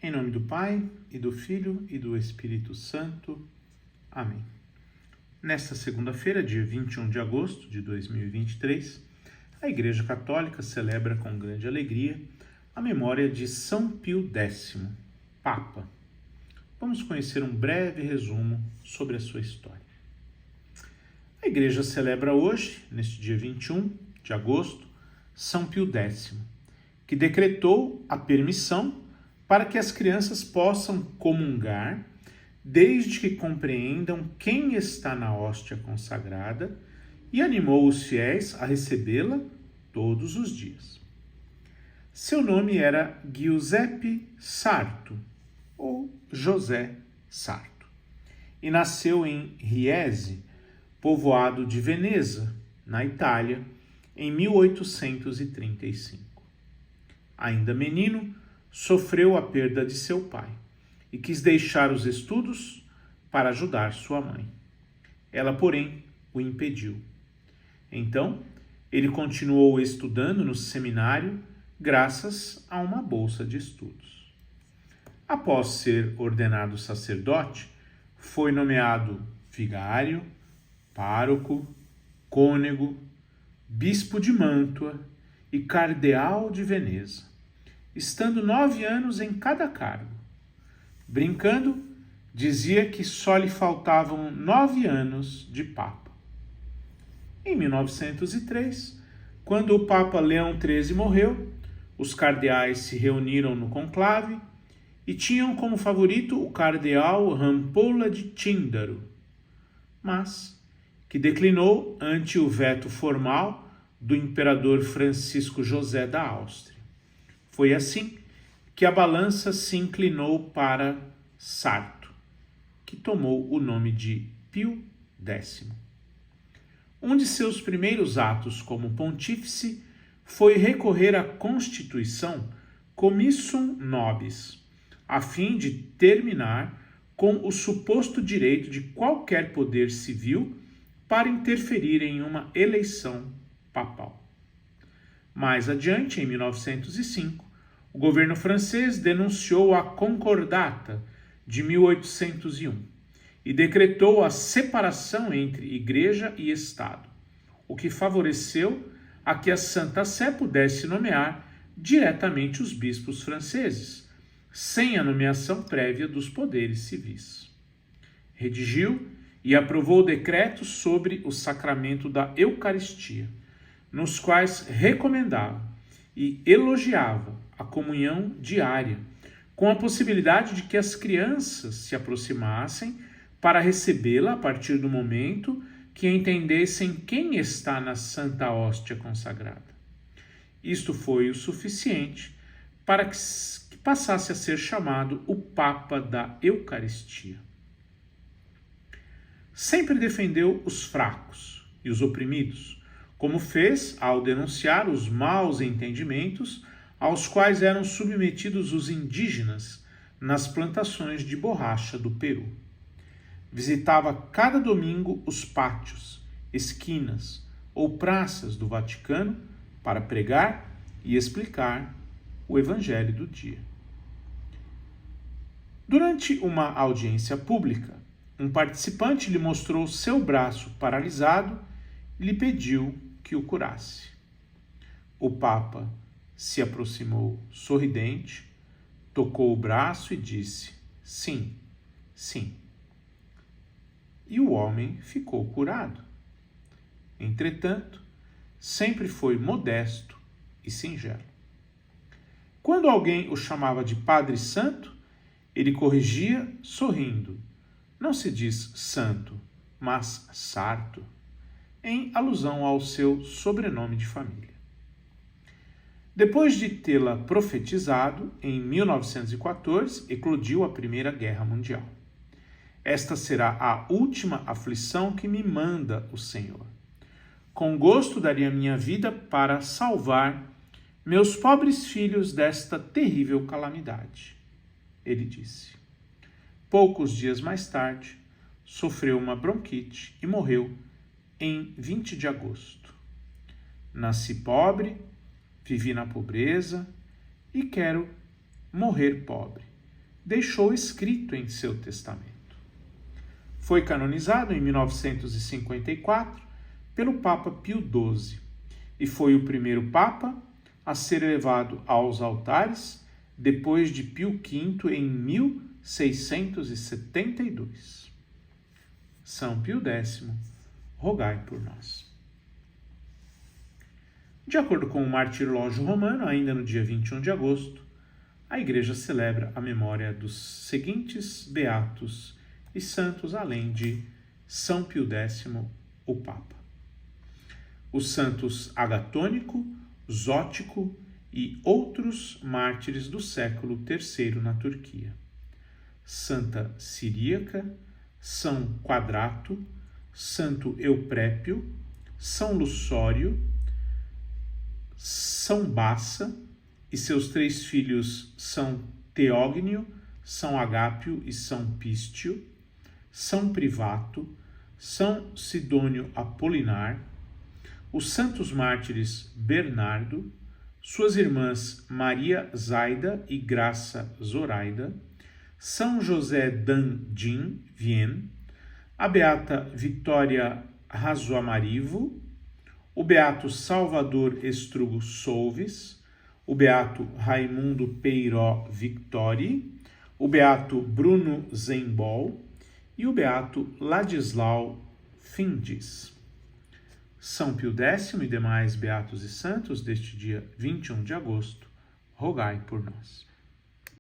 Em nome do Pai, e do Filho, e do Espírito Santo. Amém. Nesta segunda-feira, dia 21 de agosto de 2023, a Igreja Católica celebra com grande alegria a memória de São Pio X, Papa. Vamos conhecer um breve resumo sobre a sua história. A Igreja celebra hoje, neste dia 21 de agosto, São Pio X, que decretou a permissão para que as crianças possam comungar, desde que compreendam quem está na hóstia consagrada, e animou os fiéis a recebê-la todos os dias. Seu nome era Giuseppe Sarto, ou José Sarto, e nasceu em Riese, povoado de Veneza, na Itália, em 1835. Ainda menino, sofreu a perda de seu pai e quis deixar os estudos para ajudar sua mãe. Ela, porém, o impediu. Então, ele continuou estudando no seminário graças a uma bolsa de estudos. Após ser ordenado sacerdote, foi nomeado vigário, pároco, cônego, bispo de Mântua e cardeal de Veneza, estando 9 anos em cada cargo. Brincando, dizia que só lhe faltavam 9 anos de Papa. Em 1903, quando o Papa Leão XIII morreu, os cardeais se reuniram no conclave e tinham como favorito o cardeal Rampolla di Tindaro, mas que declinou ante o veto formal do imperador Francisco José da Áustria. Foi assim que a balança se inclinou para Sarto, que tomou o nome de Pio X. Um de seus primeiros atos como pontífice foi recorrer à Constituição Commissum Nobis, a fim de terminar com o suposto direito de qualquer poder civil para interferir em uma eleição papal. Mais adiante, em 1905, o governo francês denunciou a Concordata de 1801 e decretou a separação entre Igreja e Estado, o que favoreceu a que a Santa Sé pudesse nomear diretamente os bispos franceses, sem a nomeação prévia dos poderes civis. Redigiu e aprovou decretos sobre o sacramento da Eucaristia, nos quais recomendava e elogiava a comunhão diária, com a possibilidade de que as crianças se aproximassem para recebê-la a partir do momento que entendessem quem está na Santa Hóstia consagrada. Isto foi o suficiente para que passasse a ser chamado o Papa da Eucaristia. Sempre defendeu os fracos e os oprimidos, como fez ao denunciar os maus entendimentos aos quais eram submetidos os indígenas nas plantações de borracha do Peru. Visitava cada domingo os pátios, esquinas ou praças do Vaticano para pregar e explicar o Evangelho do dia. Durante uma audiência pública, um participante lhe mostrou seu braço paralisado e lhe pediu que o curasse. O Papa se aproximou sorridente, tocou o braço e disse: "Sim, sim." E o homem ficou curado. Entretanto, sempre foi modesto e singelo. Quando alguém o chamava de Padre Santo, ele corrigia sorrindo: "Não se diz santo, mas sarto", em alusão ao seu sobrenome de família. Depois de tê-la profetizado, em 1914, eclodiu a Primeira Guerra Mundial. Esta será a última aflição que me manda o Senhor. Com gosto daria minha vida para salvar meus pobres filhos desta terrível calamidade, ele disse. Poucos dias mais tarde, sofreu uma bronquite e morreu em 20 de agosto. Nasci pobre, vivi na pobreza e quero morrer pobre, deixou escrito em seu testamento. Foi canonizado em 1954 pelo Papa Pio XII e foi o primeiro Papa a ser elevado aos altares depois de Pio V em 1672. São Pio X, rogai por nós. De acordo com o Martirológio Romano, ainda no dia 21 de agosto, a Igreja celebra a memória dos seguintes beatos e santos, além de São Pio X, o Papa: os santos Agatônico, Zótico e outros mártires do século III na Turquia, Santa Ciríaca, São Quadrato, Santo Euprépio, São Lussório, São Bassa e seus 3 filhos São Teógnio, São Agápio e São Pístio, São Privato, São Sidônio Apolinar, os santos mártires Bernardo, suas irmãs Maria Zaida e Graça Zoraida, São José d'Andin Vien, a beata Vitória Razoamarivo, o beato Salvador Estrugo Solves, o beato Raimundo Peiró Victori, o beato Bruno Zembol e o beato Ladislau Findes. São Pio X e demais beatos e santos deste dia 21 de agosto, rogai por nós.